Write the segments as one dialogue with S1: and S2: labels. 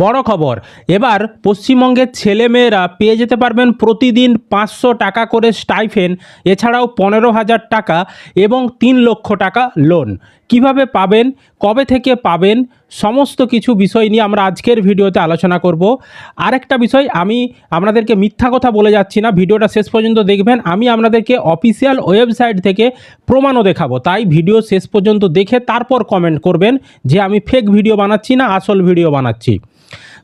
S1: বড় খবর, এবার পশ্চিমবঙ্গের ছেলেমেয়েরা পেয়ে যেতে পারবেন প্রতিদিন 500 টাকা করে স্টাইফেন, এছাড়াও 15,000 টাকা এবং 3 লক্ষ টাকা লোন। কিভাবে পাবেন, কবে থেকে পাবেন, সমস্ত কিছু বিষয় নিয়ে আমরা আজকের ভিডিওতে আলোচনা করব। আরেকটা বিষয়, আমি আপনাদেরকে মিথ্যা কথা বলে যাচ্ছি না, ভিডিওটা শেষ পর্যন্ত দেখবেন। আমি আপনাদেরকে অফিসিয়াল ওয়েবসাইট থেকে প্রমাণও দেখাবো, তাই ভিডিও শেষ পর্যন্ত দেখে তারপর কমেন্ট করবেন যে আমি ফেক ভিডিও বানাচ্ছি না আসল ভিডিও বানাচ্ছি।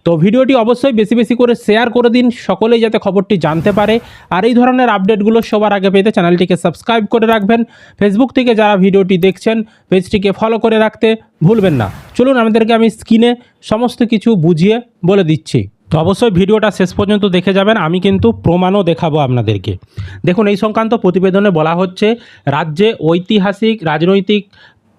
S1: তো ভিডিওটি অবশ্যই বেশি বেশি করে শেয়ার করে দিন, সকলেই যাতে খবরটি জানতে পারে। আর এই ধরনের আপডেটগুলো সবার আগে পেতে চ্যানেলটিকে সাবস্ক্রাইব করে রাখবেন। ফেসবুক থেকে যারা ভিডিওটি দেখছেন পেজটিকে ফলো করে রাখতে ভুলবেন না। চলুন আমাদেরকে আমি স্ক্রিনে সমস্ত কিছু বুঝিয়ে বলে দিচ্ছি। তো অবশ্যই ভিডিওটা শেষ পর্যন্ত দেখে যাবেন, আমি কিন্তু প্রমাণও দেখাবো আপনাদেরকে। দেখুন, এই সংক্রান্ত প্রতিবেদনে বলা হচ্ছে, রাজ্যে ঐতিহাসিক রাজনৈতিক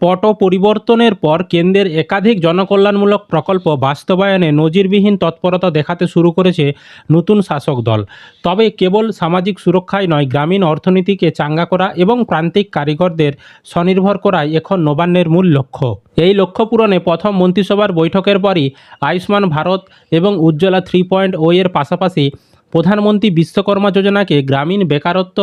S1: পট পরিবর্তনের পর কেন্দ্রের একাধিক জনকল্যাণমূলক প্রকল্প বাস্তবায়নে নজিরবিহীন তৎপরতা দেখাতে শুরু করেছে নতুন শাসক দল। তবে কেবল সামাজিক সুরক্ষাই নয়, গ্রামীণ অর্থনীতিকে চাঙ্গা করা এবং প্রান্তিক কারিগরদের স্বনির্ভর করাই এখন নবান্নের মূল লক্ষ্য। এই লক্ষ্য পূরণে প্রথম মন্ত্রিসভার বৈঠকের পরই আয়ুষ্মান ভারত এবং উজ্জ্বলা 3.0 এর পাশাপাশি প্রধানমন্ত্রী বিশ্বকর্মা যোজনাকে গ্রামীণ বেকারত্ব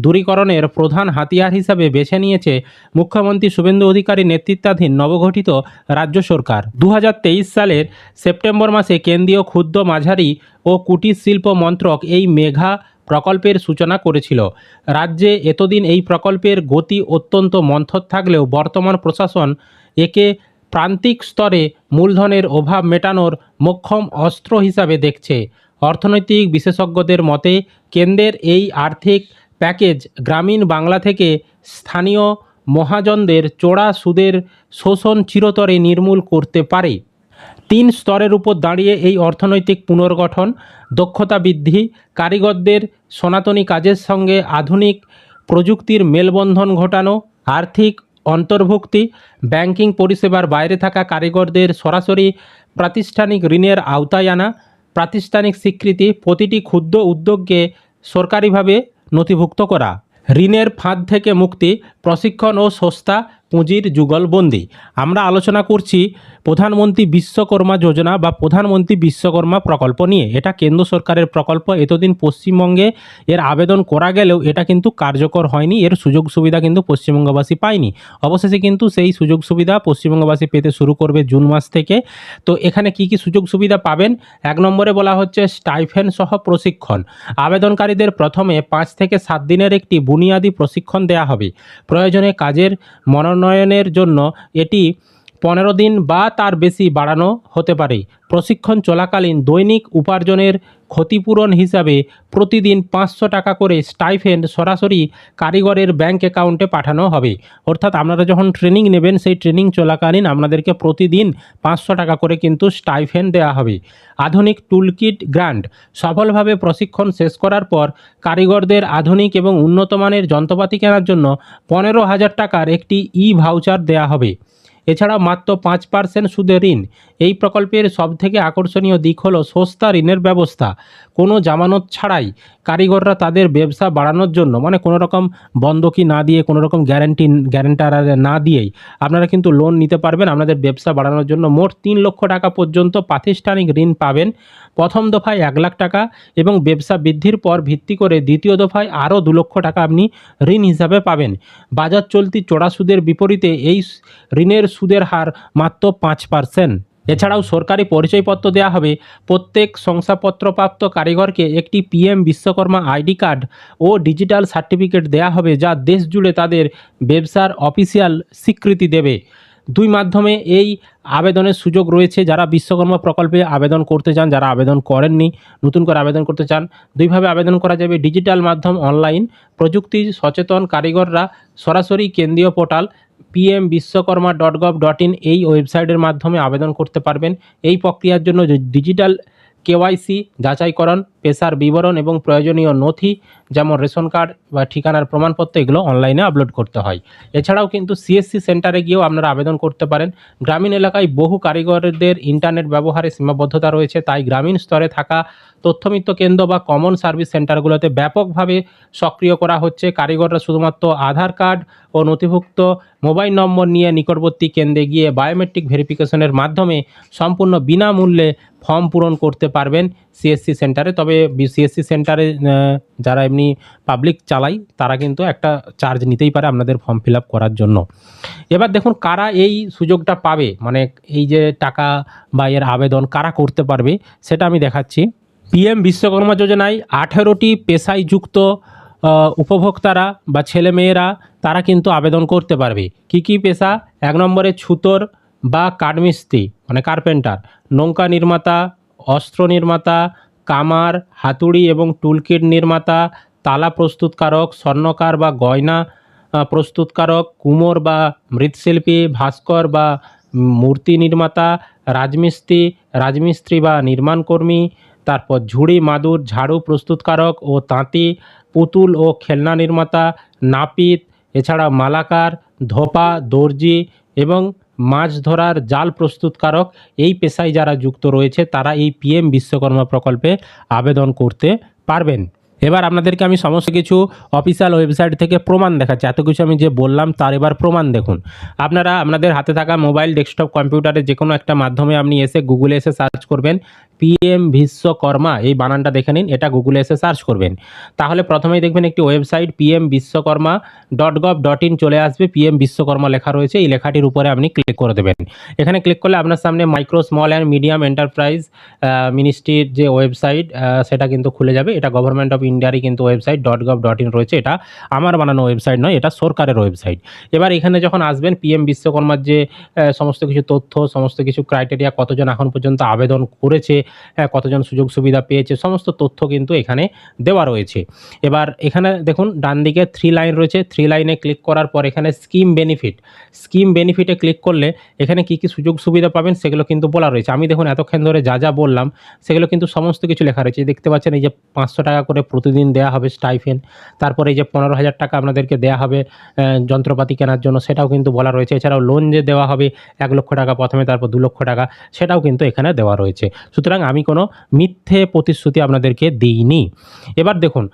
S1: দূরীকরণের প্রধান হাতিয়ার হিসাবে বেছে নিয়েছে মুখ্যমন্ত্রী শুভেন্দু অধিকারী নেতৃত্বাধীন নবগঠিত রাজ্য সরকার। 2023 সালের সেপ্টেম্বর মাসে কেন্দ্রীয় ক্ষুদ্র মাঝারি ও কুটির শিল্প মন্ত্রক এই মেঘা প্রকল্পের সূচনা করেছিল। রাজ্যে এতদিন এই প্রকল্পের গতি অত্যন্ত মন্থর থাকলেও বর্তমান প্রশাসন একে প্রান্তিক স্তরে মূলধনের অভাব মেটানোর মোক্ষম অস্ত্র হিসাবে দেখছে। অর্থনৈতিক বিশেষজ্ঞদের মতে, কেন্দ্রের এই আর্থিক প্যাকেজ গ্রামীণ বাংলা থেকে স্থানীয় মহাজনদের চড়া সুদের শোষণ চিরতরে নির্মূল করতে পারে। 3 স্তরের উপর দাঁড়িয়ে এই অর্থনৈতিক পুনর্গঠন, দক্ষতা বৃদ্ধি, কারিগরদের সনাতনী কাজের সঙ্গে আধুনিক প্রযুক্তির মেলবন্ধন ঘটানো, আর্থিক অন্তর্ভুক্তি, ব্যাংকিং পরিষেবার বাইরে থাকা কারিগরদের সরাসরি প্রাতিষ্ঠানিক ঋণের আওতায় আনা, প্রাতিষ্ঠানিক স্বীকৃতি, প্রতিটি ক্ষুদ্র উদ্যোগকে সরকারিভাবে নথিভুক্ত করা, ঋণের ফাঁদ থেকে মুক্তি, প্রশিক্ষণ ও সস্তা পুঁজির যুগলবন্দি। আমরা আলোচনা করছি প্রধানমন্ত্রী বিশ্বকর্মা যোজনা বা প্রধানমন্ত্রী বিশ্বকর্মা প্রকল্প নিয়ে। এটা কেন্দ্র সরকারের প্রকল্প। এতদিন পশ্চিমবঙ্গে এর আবেদন করা গেলেও এটা কিন্তু কার্যকর হয়নি, এর সুযোগ সুবিধা কিন্তু পশ্চিমবঙ্গবাসী পায়নি। অবশেষে কিন্তু সেই সুযোগ সুবিধা পশ্চিমবঙ্গবাসী পেতে শুরু করবে জুন মাস থেকে। তো এখানে কি কি সুযোগ সুবিধা পাবেন? 1 নম্বরে বলা হচ্ছে স্টাইফেন সহ প্রশিক্ষণ। আবেদনকারীদের প্রথমে 5 থেকে 7 দিনের একটি বুনিয়াদী প্রশিক্ষণ দেওয়া হবে। প্রয়োজনে কাজের মনোনয়নের জন্য এটি 15 দিন বা তার বেশি বাড়ানো হতে পারে। প্রশিক্ষণ চলাকালীন দৈনিক উপার্জনের ক্ষতিপূরণ হিসাবে প্রতিদিন 500 টাকা করে স্টাইফেন্ড সরাসরি কারিগরের ব্যাংক অ্যাকাউন্টে পাঠানো হবে। অর্থাৎ আপনারা যখন ট্রেনিং নেবেন, সেই ট্রেনিং চলাকালীন আপনাদেরকে প্রতিদিন 500 টাকা করে কিন্তু স্টাইফেন্ড দেওয়া হবে। আধুনিক টুলকিট গ্র্যান্ট। সফলভাবে প্রশিক্ষণ শেষ করার পর কারিগরদের আধুনিক এবং উন্নত মানের যন্ত্রপাতি কেনার জন্য 15,000 টাকার একটি ভাউচার দেওয়া হবে। এছাড়া মাত্র 5% সুদে ঋণ। এই প্রকল্পের সবথেকে আকর্ষণীয় দিক হলো সস্তা ঋণের ব্যবস্থা। কোনো জামানত ছাড়াই কারিগররা তাদের ব্যবসা বাড়ানোর জন্য, মানে কোনো রকম বন্ধকি না দিয়ে, কোনো রকম গ্যারান্টার না দিয়েই আপনারা কিন্তু লোন নিতে পারবেন আপনাদের ব্যবসা বাড়ানোর জন্য। মোট 3 লক্ষ টাকা পর্যন্ত প্রাতিষ্ঠানিক ঋণ পাবেন। প্রথম দফায় 1 লাখ টাকা এবং ব্যবসা বৃদ্ধির পর ভিত্তি করে দ্বিতীয় দফায় আরও 2 লক্ষ টাকা আপনি ঋণ হিসাবে পাবেন। বাজার চলতি চড়া সুদের বিপরীতে এই ঋণের সুদের হার মাত্র 5%। এছাড়াও সরকারি পরিচয়পত্র দেওয়া হবে। প্রত্যেক শংসাপত্রপ্রাপ্ত কারিগরকে একটি PM বিশ্বকর্মা আইডি কার্ড ও ডিজিটাল সার্টিফিকেট দেওয়া হবে, যা দেশ জুড়ে তাদের ব্যবসার অফিসিয়াল স্বীকৃতি দেবে। 2 মাধ্যমে এই আবেদনের সুযোগ রয়েছে। যারা বিশ্বকর্মা প্রকল্পে আবেদন করতে চান, যারা আবেদন করেননি, নতুন করে আবেদন করতে চান, 2 ভাবে আবেদন করা যাবে। ডিজিটাল মাধ্যম অনলাইন, প্রযুক্তি সচেতন কারিগররা সরাসরি কেন্দ্রীয় পোর্টাল pmvishwakarma.gov.in এই ওয়েবসাইটের মাধ্যমে আবেদন করতে পারবেন। এই প্রক্রিয়ার জন্য ডিজিটাল KYC যাচাইকরণ পেশার বিবরণ এবং প্রয়োজনীয় নথি যেমন রেশন কার্ড বা ঠিকানার প্রমাণপত্র এগুলো অনলাইনে আপলোড করতে হয়। এছাড়াও কিন্তু সিএসসি সেন্টারে গিয়েও আপনারা আবেদন করতে পারেন। গ্রামীণ এলাকায় বহু কারিগরদের ইন্টারনেট ব্যবহারে সীমাবদ্ধতা রয়েছে, তাই গ্রামীণ স্তরে থাকা তথ্যমিত্র কেন্দ্র বা কমন সার্ভিস সেন্টারগুলোতে ব্যাপকভাবে সক্রিয় করা হচ্ছে। কারিগররা শুধুমাত্র আধার কার্ড ও নথিভুক্ত মোবাইল নম্বর নিয়ে নিকটবর্তী কেন্দ্রে গিয়ে বায়োমেট্রিক ভেরিফিকেশনের মাধ্যমে সম্পূর্ণ বিনামূল্যে ফর্ম পূরণ করতে পারবেন সিএসসি সেন্টারে। তবে সিএসসি সেন্টারে যারা এমনি পাবলিক চালায় তারা কিন্তু একটা চার্জ নিতেই পারে আপনাদের ফর্ম ফিল আপ করার জন্য। এবার দেখুন কারা এই সুযোগটা পাবে, মানে এই যে টাকা বা এর আবেদন কারা করতে পারবে সেটা আমি দেখাচ্ছি। পিএম বিশ্বকর্মা যোজনায় 18টি পেশায় যুক্ত উপভোক্তারা বা ছেলেমেয়েরা তারা কিন্তু আবেদন করতে পারবে। কি কি পেশা? 1 নম্বরে ছুতোর বা কাঠমিস্ত্রি মানে কার্পেন্টার, নৌকা নির্মাতা, অস্ত্র নির্মাতা, কামার, হাতুড়ি এবং টুলকিট নির্মাতা, তালা প্রস্তুতকারক, স্বর্ণকার বা গয়না প্রস্তুতকারক, কুমোর বা মৃৎশিল্পী, ভাস্কর বা মূর্তি নির্মাতা, রাজমিস্ত্রি বা নির্মাণকর্মী, তারপর ঝুড়ি মাদুর ঝাড়ু প্রস্তুতকারক ও তাঁতি, পুতুল ও খেলনা নির্মাতা, নাপিত, এছাড়া মালাকার, ধোপা, দর্জি এবং মাছ ধরার জাল প্রস্তুতকারক। এই পেশায় যারা যুক্ত রয়েছে তারা এই পিএম বিশ্বকর্মা প্রকল্পে আবেদন করতে পারবেন। এবার আপনাদেরকে আমি সমস্ত কিছু অফিসিয়াল ওয়েবসাইট থেকে প্রমাণ দেখাচ্ছি। এত কিছু আমি যে বললাম তার এবার প্রমাণ দেখুন। আপনারা আপনাদের হাতে থাকা মোবাইল, ডেস্কটপ, কম্পিউটারে যে কোনো একটা মাধ্যমে আপনি এসে গুগলে এসে সার্চ করবেন পিএম বিশ্বকর্মা, এই বানানটা দেখে নিন, এটা গুগলে এসে সার্চ করবেন। তাহলে প্রথমেই দেখবেন একটি ওয়েবসাইট pmvishwakarma.gov.in চলে আসবে। পিএম বিশ্বকর্মা লেখা রয়েছে, এই লেখাটির উপরে আপনি ক্লিক করে দেবেন। এখানে ক্লিক করলে আপনার সামনে micro, small and medium enterprise মিনিস্ট্রির যে ওয়েবসাইট সেটা কিন্তু খুলে যাবে। এটা গভর্নমেন্ট অফ ইন্ডিয়ারই কিন্তু ওয়েবসাইট .gov.in রয়েছে। এটা আমার বানানো ওয়েবসাইট নয়, এটা সরকারের ওয়েবসাইট। এবার এখানে যখন আসবেন পিএম বিশ্বকর্মার যে সমস্ত কিছু তথ্য, সমস্ত কিছু ক্রাইটেরিয়া, কতজন এখন পর্যন্ত আবেদন করেছে, কতজন সুযোগ সুবিধা পেয়েছে, সমস্ত তথ্য কিন্তু এখানে দেওয়া রয়েছে। এবার এখানে দেখুন ডান দিকে 3 লাইন রয়েছে। 3 লাইনে ক্লিক করার পর এখানে স্কিম বেনিফিটে ক্লিক করলে এখানে কি কি সুযোগ সুবিধা পাবেন সেগুলো কিন্তু বলা রয়েছে। আমি দেখুন এতক্ষণ ধরে যা বললাম সেগুলো কিন্তু সমস্ত কিছু লেখা রয়েছে। দেখতে পাচ্ছেন এই যে 500 টাকা করে প্রতিদিন দেওয়া হবে স্টাইফেন, তারপরে এই যে 15,000 টাকা আপনাদেরকে দেওয়া হবে যন্ত্রপাতি কেনার জন্য, সেটাও কিন্তু বলা রয়েছে। এছাড়াও লোন যে দেওয়া হবে 1 লক্ষ টাকা প্রথমে, তারপর 2 লক্ষ টাকা, সেটাও কিন্তু এখানে দেওয়া রয়েছে। সুতরাং আমি কোনো মিথ্যে প্রতিশ্রুতি আপনাদেরকে দিইনি। এবার দেখুন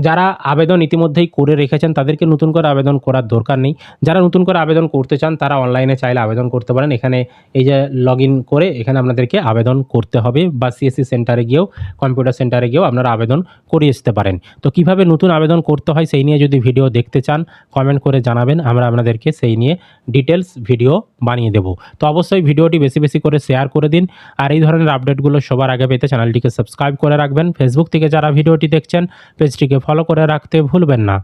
S1: যারা আবেদন ইতিমধ্যেই করে রেখেছেন তাদেরকে নতুন করে আবেদন করার দরকার নেই। যারা নতুন করে আবেদন করতে চান তারা অনলাইনে চাইলে আবেদন করতে পারেন। এখানে এই যে লগ ইন করে এখানে আপনাদেরকে আবেদন করতে হবে, বা সিএসসি সেন্টারে গিয়েও, কম্পিউটার সেন্টারে গিয়েও আপনারা আবেদন করে আসতে পারেন। তো কিভাবে নতুন আবেদন করতে হয় সেই নিয়ে যদি ভিডিও দেখতে চান কমেন্ট করে জানাবেন, আমরা আপনাদেরকে সেই নিয়ে ডিটেলস ভিডিও বানিয়ে দেব। তো অবশ্যই ভিডিওটি বেশি বেশি করে শেয়ার করে দিন। আর এই ধরনের আপডেটগুলো সবার আগে পেতে চ্যানেলটিকে সাবস্ক্রাইব করে রাখবেন। ফেসবুক থেকে যারা ভিডিওটি দেখছেন পেজটিকে ফলো করে রাখতে ভুলবেন না।